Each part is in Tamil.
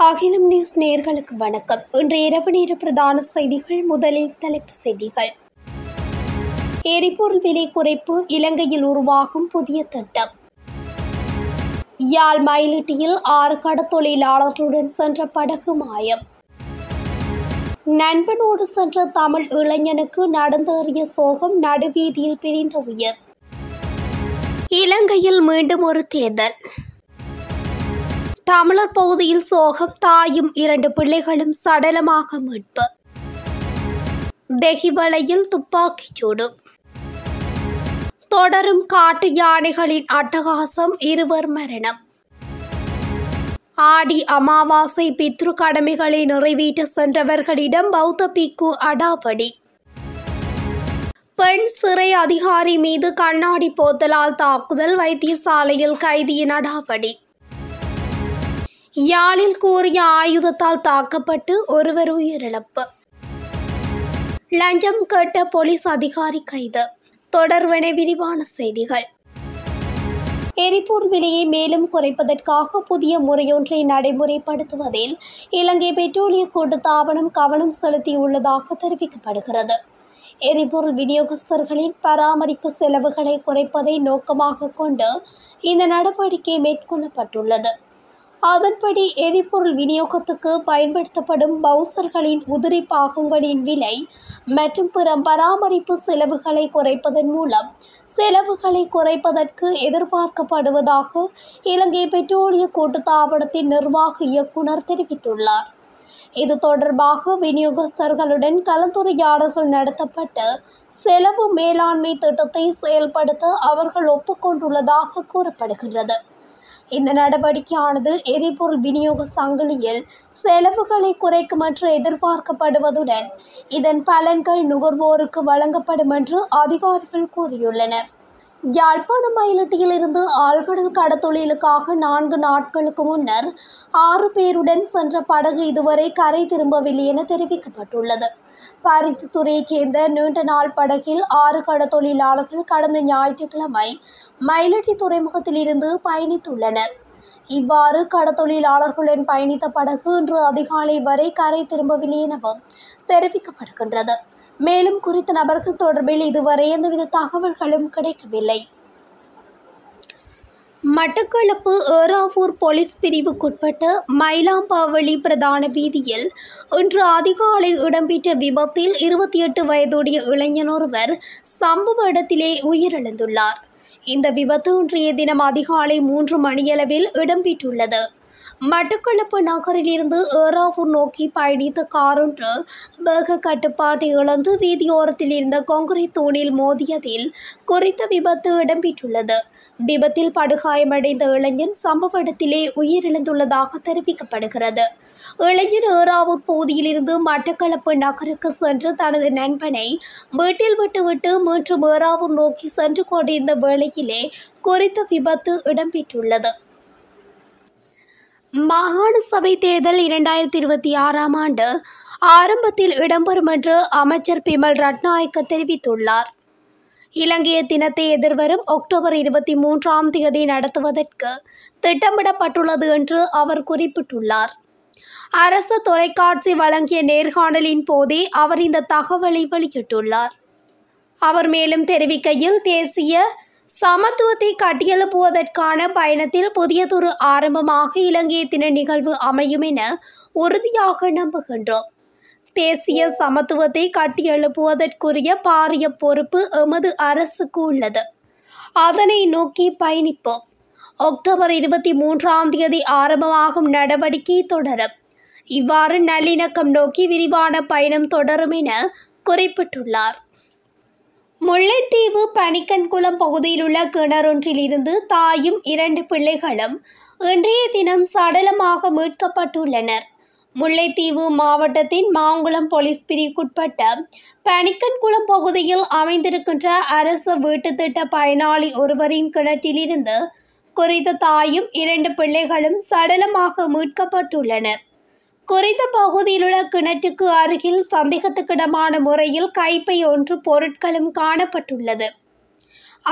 அகிலம் நியூஸ் நேயர்களுக்கு வணக்கம். இன்றைய இரவு நேர பிரதான செய்திகள். முதலில் தலைப்புச் செய்திகள். எரிபொருள் விலை குறைப்பு, இலங்கையில் உருவாகும் புதிய திட்டம். யாழ் மயிலிட்டியில் 6 கடத்தொழிலாளர்களுடன் சென்ற படகு மாயம். நண்பனோடு சென்ற தமிழ் இளைஞனுக்கு நடந்தேறிய சோகம், நடுவீதியில் பிரிந்த உயிர். இலங்கையில் மீண்டும் ஒரு தேர்தல். தமிழர் பகுதியில் சோகம், தாயும் 2 பிள்ளைகளும் சடலமாக மீட்பு. தெஹிவளையில் துப்பாக்கிச்சூடு. தொடரும் காட்டு யானைகளின் அட்டகாசம், 2 மரணம். ஆடி அமாவாசை பித்ரு கடமைகளை நிறைவேற்ற சென்றவர்களிடம் பௌத்த பிக்கு அடாவடி. பெண் சிறை அதிகாரி மீது கண்ணாடி போத்தலால் தாக்குதல், வைத்தியசாலையில் கைதியின் அடாவடி. யாழில் கூறிய ஆயுதத்தால் தாக்கப்பட்டு ஒருவர் உயிரிழப்பு. லஞ்சம் கேட்ட போலீஸ் அதிகாரி கைது. தொடர்வென விரிவான செய்திகள். எரிபொருள் விலையை மேலும் குறைப்பதற்காக புதிய முறையொன்றை நடைமுறைப்படுத்துவதில் இலங்கை பெட்ரோலிய கூட்டுத்தாபனம் கவனம் செலுத்தியுள்ளதாக தெரிவிக்கப்படுகிறது. எரிபொருள் விநியோகஸ்தர்களின் பராமரிப்பு செலவுகளை குறைப்பதை நோக்கமாக கொண்டு இந்த நடவடிக்கை மேற்கொள்ளப்பட்டுள்ளது. அதன்படி எரிபொருள் விநியோகத்துக்கு பயன்படுத்தப்படும் பவுசர்களின் உதிரி பாகங்களின் விலை மற்றும் பிற பராமரிப்பு செலவுகளை குறைப்பதன் மூலம் செலவுகளை குறைப்பதற்கு எதிர்பார்க்கப்படுவதாக இலங்கை பெட்ரோலிய கூட்டுத்தாபனத்தின் நிர்வாக இயக்குனர் தெரிவித்துள்ளார். இது தொடர்பாக விநியோகஸ்தர்களுடன் கலந்துரையாடல்கள் நடத்தப்பட்டு செலவு மேலாண்மை திட்டத்தை செயல்படுத்த அவர்கள் ஒப்புக்கொண்டுள்ளதாக கூறப்படுகிறது. இந்த நடவடிக்கையானது எரிபொருள் விநியோக சங்கிலியில் செலவுகளை குறைக்கும் என்று எதிர்பார்க்கப்படுவதுடன் இதன் பலன்கள் நுகர்வோருக்கு வழங்கப்படும் என்று அதிகாரிகள் கூறியுள்ளனர். யாழ்ப்பாணம் மயிலிட்டியில் இருந்து ஆழ்கடல் கடத்தொழிலுக்காக 4 நாட்களுக்கு முன்னர் 6 பேருடன் சென்ற படகு இதுவரை கரை திரும்பவில்லை என தெரிவிக்கப்பட்டுள்ளது. பருத்தித்துறையைச் சேர்ந்த நீண்ட நாள் படகில் 6 கடத்தொழிலாளர்கள் கடந்த ஞாயிற்றுக்கிழமை மயிலிட்டி துறைமுகத்தில் இருந்து பயணித்துள்ளனர். இவ்வாறு கடத்தொழிலாளர்களுடன் பயணித்த படகு இன்று அதிகாலை வரை கரை திரும்பவில்லை எனவும் தெரிவிக்கப்படுகின்றது. மேலும் குறித்த நபர்கள் தொடர்பில் இதுவரை எந்தவித தகவல்களும் கிடைக்கவில்லை. மட்டக்களப்பு ஏறாவூர் போலீஸ் பிரிவுக்குட்பட்ட மயிலாம்பாவளி பிரதான வீதியில் இன்று அதிகாலை இடம்பெற்ற விபத்தில் 28 வயதுடைய இளைஞன் ஒருவர் சம்பவ இடத்திலே உயிரிழந்துள்ளார். இந்த விபத்து இன்றைய தினம் அதிகாலை 3 மணியளவில் இடம்பெற்றுள்ளது. மட்டக்களப்பு நகரிலிருந்து ஏறாவூர் நோக்கி பயணித்த காரொன்று வேக கட்டுப்பாட்டை இழந்து வீதியோரத்தில் இருந்த கான்கிரீட் தூணில் மோதியதில் குறித்த விபத்து இடம்பெற்றுள்ளது. விபத்தில் படுகாயமடைந்த இளைஞன் சம்பவ இடத்திலே உயிரிழந்துள்ளதாக தெரிவிக்கப்படுகிறது. இளைஞன் ஏறாவூர் பகுதியிலிருந்து மட்டக்களப்பு நகருக்கு சென்று தனது நண்பனை வீட்டில் விட்டுவிட்டு மீண்டும் ஏறாவூர் நோக்கி சென்று கொண்டிருந்த வேளையிலே குறித்த விபத்து இடம்பெற்றுள்ளது. மாகாண சபை தேர்தல் 2026ஆம் ஆண்டு ஆரம்பத்தில் இடம்பெறும் என்று அமைச்சர் பிமல் ரட்நாயக்க தெரிவித்துள்ளார். இலங்கைய தினத்தை எதிர்வரும் அக்டோபர் 23ஆம் தேதி நடத்துவதற்கு திட்டமிடப்பட்டுள்ளது என்று அவர் குறிப்பிட்டுள்ளார். அரசு தொலைக்காட்சி வழங்கிய நேர்காணலின் போதே அவர் இந்த தகவலை வெளியிட்டுள்ளார். அவர் மேலும் தெரிவிக்கையில், தேசிய சமத்துவத்தை கட்டியெழுப்புவதற்கான பயணத்தில் புதியதொரு ஆரம்பமாக இலங்கைய தின நிகழ்வு அமையும் என உறுதியாக நம்புகின்றோம். தேசிய சமத்துவத்தை கட்டியெழுப்புவதற்குரிய பாரிய பொறுப்பு எமது அரசுக்கு உள்ளது. அதனை நோக்கி பயணிப்போம். அக்டோபர் 23ஆம் தேதி ஆரம்பமாகும் நடவடிக்கை தொடரும். இவ்வாறு நல்லிணக்கம் நோக்கி விரிவான பயணம் தொடரும் என குறிப்பிட்டுள்ளார். முல்லைத்தீவு பனிக்கன்குளம் பகுதியில் உள்ள கிணறொன்றில் இருந்து தாயும் 2 பிள்ளைகளும் இன்றைய தினம் சடலமாக மீட்கப்பட்டுள்ளனர். முல்லைத்தீவு மாவட்டத்தின் மாங்குளம் போலீஸ் பிரிவுக்குட்பட்ட பனிக்கன்குளம் பகுதியில் அமைந்திருக்கின்ற அரச வீட்டு திட்ட பயனாளி ஒருவரின் கிணற்றிலிருந்து குறித்த தாயும் 2 பிள்ளைகளும் சடலமாக மீட்கப்பட்டுள்ளனர். குறித்த பகுதியில் உள்ள கிணற்றுக்கு அருகில் சந்தேகத்துக்கிடமான முறையில் கைப்பை ஒன்று பொருட்களும் காணப்பட்டுள்ளது.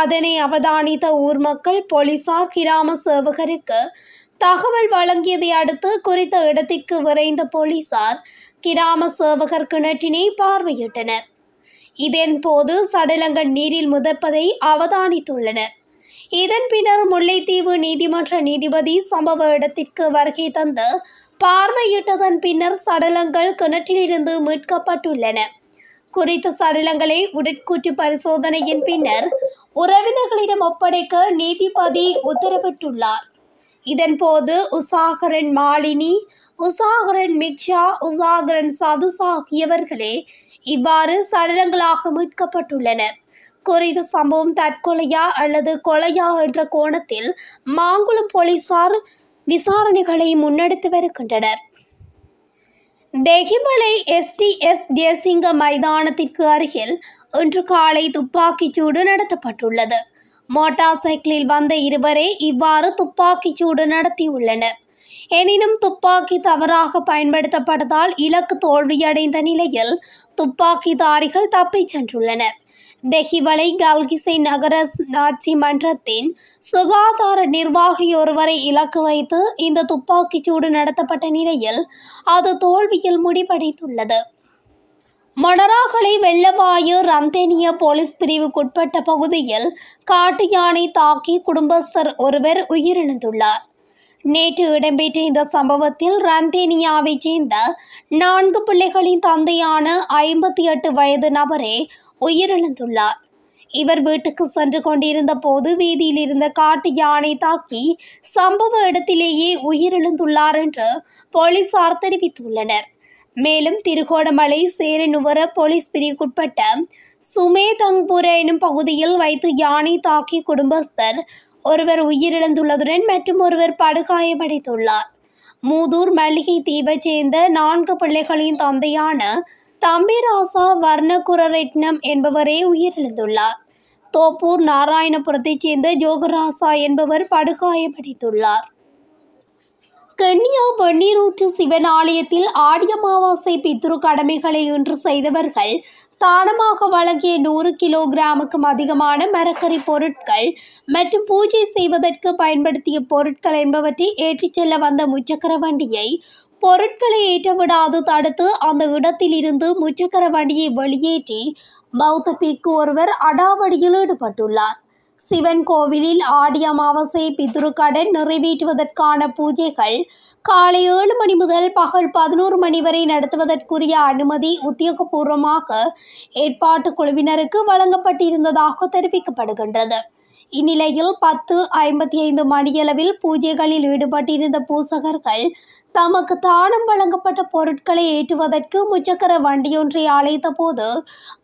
அதனை அவதானித்த ஊர் மக்கள் போலீசார் கிராம சேவகருக்கு தகவல் வழங்கியதை அடுத்து குறித்த இடத்திற்கு விரைந்த போலீசார் கிராம சேவகர் கிணற்றினை பார்வையிட்டனர். இதன்போது சடலங்கள் நீரில் மிதப்பதை அவதானித்துள்ளனர். இதன் பின்னர் முல்லைத்தீவு நீதிமன்ற நீதிபதி சம்பவ இடத்திற்கு வருகை தந்து பார்வையிட்டதன் பின்னர் சடலங்கள் கிணற்றிலிருந்து மீட்கப்பட்டுள்ளன. குறித்த சடலங்களை உடற்கூற்று பரிசோதனையின் பின்னர் உறவினர்களிடம் ஒப்படைக்க நீதிபதி உத்தரவிட்டுள்ளார். இதன்போது உசாகரன் மாலினி, உசாகரன் மிக்ஷா, உசாகரன் சதுசா ஆகியவர்களே இவ்வாறு சடலங்களாக மீட்கப்பட்டுள்ளனர். குறித்த சம்பவம் தற்கொலையா அல்லது கொலையா என்ற கோணத்தில் மாங்குளம் போலீசார் விசாரணைகளை முன்னெடுத்து வருகின்றனர். தெஹிவளை STS ஜெயசிங்க மைதானத்திற்கு அருகில் இன்று காலை துப்பாக்கிச்சூடு நடத்தப்பட்டுள்ளது. மோட்டார் சைக்கிளில் வந்த இருவரே இவ்வாறு துப்பாக்கிச்சூடு நடத்தியுள்ளனர். எனினும் துப்பாக்கி தவறாக பயன்படுத்தப்பட்டதால் இலக்கு தோல்வியடைந்த நிலையில் துப்பாக்கிதாரிகள் தப்பிச் சென்றுள்ளனர். தெஹிவளை கல்கிசை நகர ஆட்சி மன்றத்தின் சுகாதார நிர்வாகி ஒருவரை இலக்கு வைத்து இந்த துப்பாக்கிச்சூடு நடத்தப்பட்ட நிலையில் அது தோல்வியில் முடிவடைந்துள்ளது. மொனராகலை வெள்ளவாயு ரந்தேனிய போலீஸ் பிரிவுக்குட்பட்ட பகுதியில் காட்டு யானை தாக்கி குடும்பஸ்தர் ஒருவர் உயிரிழந்துள்ளார். நேற்று இடம்பெற்ற இந்த சம்பவத்தில் ரந்தேனியாவைச் சேர்ந்த 4 பிள்ளைகளின் தந்தையான 58 வயது நபரே உயிரிழந்துள்ளார். இவர் வீட்டுக்கு சென்று கொண்டிருந்த போது வீதியில் இருந்த காட்டு யானை தாக்கி சம்பவ இடத்திலேயே உயிரிழந்துள்ளார் என்று போலீசார் தெரிவித்துள்ளனர். மேலும் திருகோணமலை சேரனுவர போலீஸ் பிரிவுக்குட்பட்ட சுமேதங்புர எனும் பகுதியில் வைத்து யானை தாக்கி குடும்பஸ்தர் ஒருவர் உயிரிழந்துள்ளதுடன் மற்றும் ஒருவர் படுகாயமடைந்துள்ளார். மூதூர் மல்லிகை தீவைச் சேர்ந்த 4 பிள்ளைகளின் தந்தையான தம்பிராசா வர்ணகுரரெட்னம் என்பவரே உயிரிழந்துள்ளார். தோப்பூர் நாராயணபுரத்தைச் சேர்ந்த ஜோகராசா என்பவர் படுகாயமடைந்துள்ளார். கென்யா வெந்நீரூற்று சிவன் ஆலயத்தில் ஆடி அமாவாசை பித்ரு கடமைகளை இன்று செய்தவர்கள் தானமாக வழங்கிய 100 கிலோகிராமுக்கும் அதிகமான மரக்கறி பொருட்கள் மற்றும் பூஜை செய்வதற்கு பயன்படுத்திய பொருட்கள் என்பவற்றை ஏற்றிச் செல்ல வந்த முச்சக்கர வண்டியை பொருட்களை ஏற்றவிடாது தடுத்து அந்த இடத்தில் இருந்து முச்சக்கர வண்டியை வெளியேற்றி பௌத்த பிக்கு ஒருவர் அடாவடியில் ஈடுபட்டுள்ளார். சிவன் கோவிலில் ஆடி அமாவாசை பித்ரு கடன் நிறைவேற்றுவதற்கான பூஜைகள் காலை 7 மணி முதல் பகல் 11 மணி வரை நடத்துவதற்குரிய அனுமதி உத்தியோகபூர்வமாக ஏற்பாட்டு குழுவினருக்கு வழங்கப்பட்டிருந்ததாக தெரிவிக்கப்படுகின்றது. இந்நிலையில் 10:55 மணியளவில் பூஜைகளில் ஈடுபட்டிருந்த பூசகர்கள் தமக்கு தானம் வழங்கப்பட்ட பொருட்களை ஏற்றுவதற்கு முச்சக்கர வண்டியொன்றை அழைத்த போது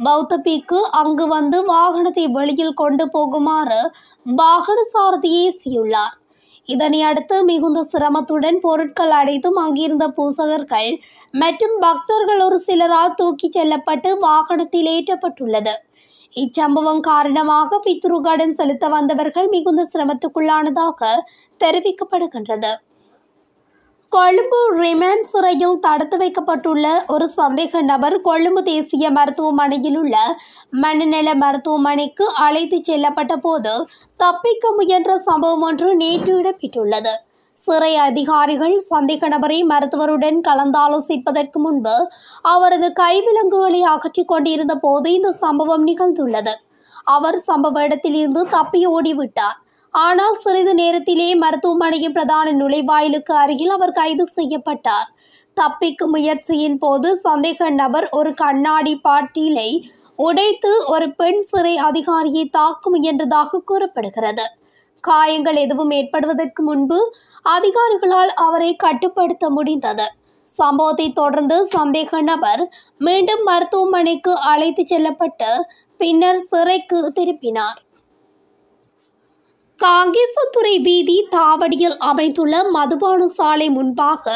பௌத்த பிக்கு அங்கு வந்து வாகனத்தை வெளியில் கொண்டு போகுமாறு வாகன சாரதியை ஏசியுள்ளார். இதனை அடுத்து மிகுந்த சிரமத்துடன் பொருட்கள் அனைத்தும் அங்கிருந்த பூசகர்கள் மற்றும் பக்தர்கள் ஒரு சிலரால் தூக்கிச் செல்லப்பட்டு வாகனத்தில் ஏற்றப்பட்டுள்ளது. இச்சம்பவம் காரணமாக பித்ரு கடன் செலுத்த வந்தவர்கள் மிகுந்த சிரமத்துக்குள்ளானதாக தெரிவிக்கப்படுகின்றது. கொழும்பு ரிமாண்ட் சிறையில் தடுத்து வைக்கப்பட்டுள்ள ஒரு சந்தேக நபர் கொழும்பு தேசிய மருத்துவமனையில் உள்ள மனநல மருத்துவமனைக்கு அழைத்து செல்லப்பட்ட போது தப்பிக்க முயன்ற சம்பவம் ஒன்று நேற்று இடம்பெற்றுள்ளது. சிறை அதிகாரிகள் சந்தேக நபரை மருத்துவருடன் கலந்தாலோசிப்பதற்கு முன்பு அவரது கைவிலங்குகளை அகற்றிக் கொண்டிருந்த போது இந்த சம்பவம் நிகழ்ந்துள்ளது. அவர் சம்பவ இடத்திலிருந்து தப்பி ஓடிவிட்டார். ஆனால் சிறிது நேரத்திலே மருத்துவமனையின் பிரதான நுழைவாயிலுக்கு அருகில் அவர் கைது செய்யப்பட்டார். தப்பிக்கும் முயற்சியின் போது சந்தேக நபர் ஒரு கண்ணாடி பாட்டிலை உடைத்து ஒரு பெண் சிறை அதிகாரியை தாக்க முயன்றதாக கூறப்படுகிறது. காயங்கள் எதுவும் ஏற்படுவதற்கு முன்பு அதிகாரிகளால் அவரை கட்டுப்படுத்த முடிந்தது. சம்பவத்தை தொடர்ந்து சந்தேக நபர் மீண்டும் மருத்துவமனைக்கு அழைத்து செல்லப்பட்டு பின்னர் சிறைக்கு திருப்பினார். காங்கேசன்துறை வீதி தாவடியில் அமைந்துள்ள மதுபான சாலை முன்பாக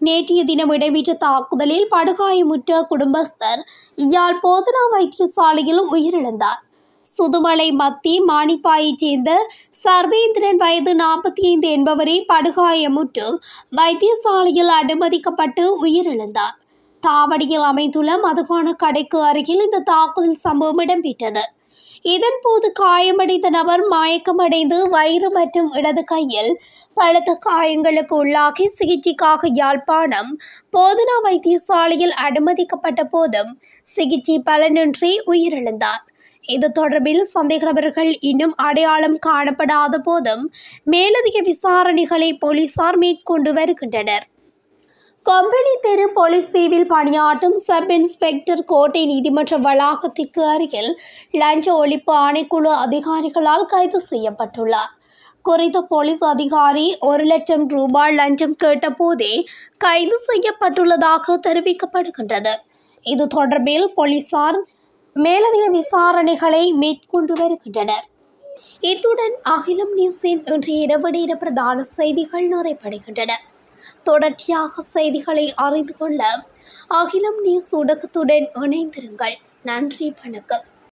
நேற்றைய தினம் இடம்பெற்ற தாக்குதலில் படுகாயமுற்ற குடும்பஸ்தர் யாழ் போதனா வைத்தியசாலையில் உயிரிழந்தார். சுதுமலை மத்தி மானிப்பாயைச் சேர்ந்த சர்வேந்திரன் வயது 45 என்பவரை படுகாயமுற்று வைத்தியசாலையில் அனுமதிக்கப்பட்டு உயிரிழந்தார். தாவடியில் அமைந்துள்ள மதுபான கடைக்கு அருகில் இந்த தாக்குதல் சம்பவம் இடம்பெற்றது. இதன்போது காயமடைந்த நபர் மயக்கமடைந்து வயிறு மற்றும் இடது கையில் பலத்த காயங்களுக்கு உள்ளாகி சிகிச்சைக்காக யாழ்ப்பாணம் போதனா வைத்தியசாலையில் அனுமதிக்கப்பட்ட போதும் சிகிச்சை பலனின்றி உயிரிழந்தார். இது தொடர்பில் சந்தேக நபர்கள் இன்னும் அடையாளம் காணப்படாத போதும் மேலதிக விசாரணைகளை போலீசார் மேற்கொண்டு வருகின்றனர். கம்பெனி தெரு போலீஸ் பிரிவில் பணியாற்றும் சப் இன்ஸ்பெக்டர் கோட்டை நீதிமன்ற வளாகத்திற்கு அருகில் லஞ்ச ஒழிப்பு ஆணைக்குழு அதிகாரிகளால் கைது செய்யப்பட்டுள்ளார். குறித்த போலீஸ் அதிகாரி 1 லட்சம் ரூபாய் லஞ்சம் கேட்ட போதே கைது செய்யப்பட்டுள்ளதாக தெரிவிக்கப்படுகின்றது. இது தொடர்பில் போலீசார் மேலதிக விசாரணைகளை மேற்கொண்டு வருகின்றனர். இத்துடன் அகிலம் நியூஸின் இன்றைய இரவு நேர பிரதான செய்திகள் நிறைவடைகின்றன. தொடர்ச்சியாக செய்திகளை அறிந்து கொள்ள அகிலம் நியூஸ் ஊடகத்துடன் இணைந்திருங்கள். நன்றி, வணக்கம்.